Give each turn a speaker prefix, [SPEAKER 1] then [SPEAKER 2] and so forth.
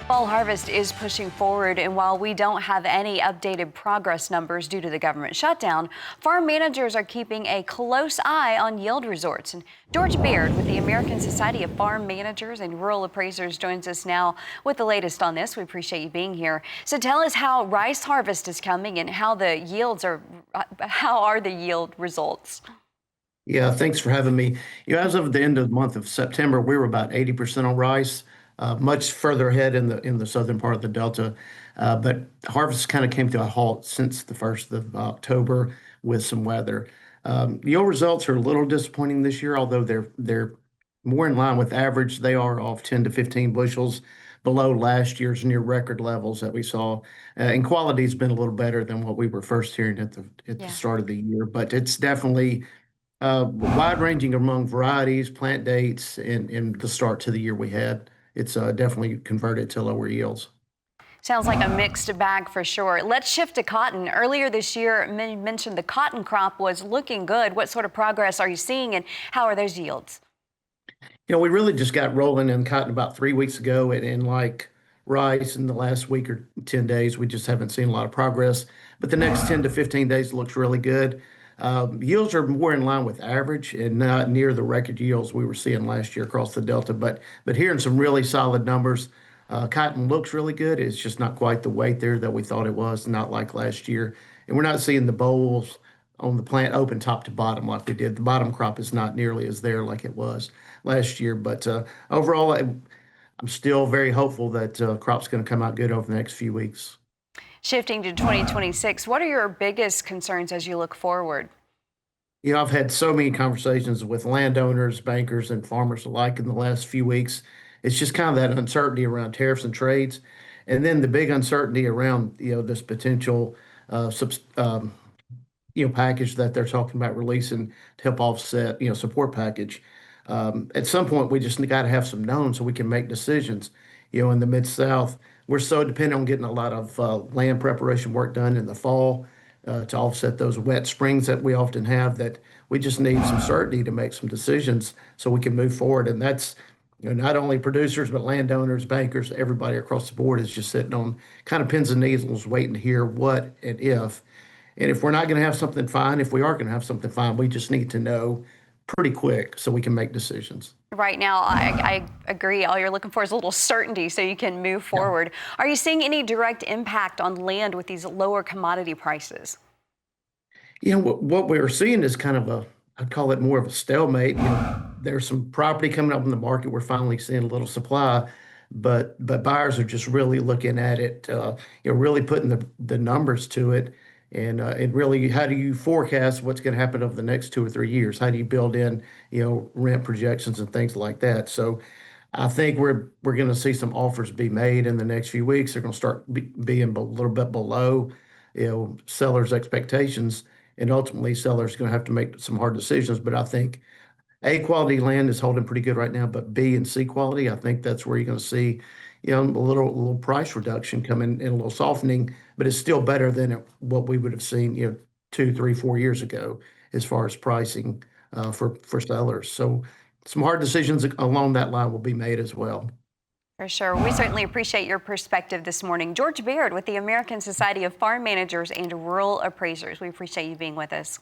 [SPEAKER 1] Fall harvest is pushing forward, and while we don't have any updated progress numbers due to the government shutdown, farm managers are keeping a close eye on yield results. And George Baird with the American Society of Farm Managers and Rural Appraisers joins us now with the latest on this. We appreciate you being here. So tell us how rice harvest is coming and how the yield results?
[SPEAKER 2] Yeah, thanks for having me. As of the end of the month of September, we were about 80% on rice, much further ahead in the southern part of the Delta. But harvest kind of came to a halt since the 1st of October with some weather. Yield results are a little disappointing this year, although they're more in line with average. They are off 10 to 15 bushels below last year's near record levels that we saw. And quality has been a little better than what we were first hearing at the start of the year, but it's definitely wide ranging among varieties, plant dates, and the start to the year we had. It's definitely converted to lower yields.
[SPEAKER 1] Sounds like a mixed bag for sure. Let's shift to cotton. Earlier this year, you mentioned the cotton crop was looking good. What sort of progress are you seeing, and how are those yields?
[SPEAKER 2] We really just got rolling in cotton about 3 weeks ago, and like rice in the last week or 10 days, we just haven't seen a lot of progress. But the next 10 to 15 days looks really good. Yields are more in line with average and not near the record yields we were seeing last year across the Delta, but hearing some really solid numbers. Cotton looks really good. It's just not quite the weight there that we thought it was, not like last year. And we're not seeing the bolls on the plant open top to bottom like we did. The bottom crop is not nearly as there like it was last year. But overall, I'm still very hopeful that crop's going to come out good over the next few weeks.
[SPEAKER 1] Shifting to 2026, what are your biggest concerns as you look forward?
[SPEAKER 2] I've had so many conversations with landowners, bankers, and farmers alike in the last few weeks. It's just kind of that uncertainty around tariffs and trades, and then the big uncertainty around this potential package that they're talking about releasing to help offset support package. At some point, we just got to have some known so we can make decisions. In the Mid-South, we're so dependent on getting a lot of land preparation work done in the fall to offset those wet springs that we often have, that we just need some certainty to make some decisions so we can move forward. And that's not only producers, but landowners, bankers, everybody across the board is just sitting on kind of pins and needles waiting to hear what and if. And if we're not going to have something fine, if we are going to have something fine, we just need to know pretty quick so we can make decisions.
[SPEAKER 1] Right now, I agree. All you're looking for is a little certainty so you can move forward. Yeah. Are you seeing any direct impact on land with these lower commodity prices?
[SPEAKER 2] What we're seeing is kind of I'd call it more of a stalemate. There's some property coming up in the market. We're finally seeing a little supply, but buyers are just really looking at it, really putting the numbers to it. And really, how do you forecast what's going to happen over the next 2 or 3 years? How do you build in, rent projections and things like that? So I think we're going to see some offers be made in the next few weeks. They're going to start being a little bit below, sellers' expectations, and ultimately sellers are going to have to make some hard decisions. But I think A quality land is holding pretty good right now, but B and C quality, I think that's where you're going to see, a little price reduction coming and a little softening, but it's still better than what we would have seen, 2, 3, 4 years ago as far as pricing for sellers. So some hard decisions along that line will be made as well.
[SPEAKER 1] For sure. We certainly appreciate your perspective this morning. George Baird with the American Society of Farm Managers and Rural Appraisers. We appreciate you being with us.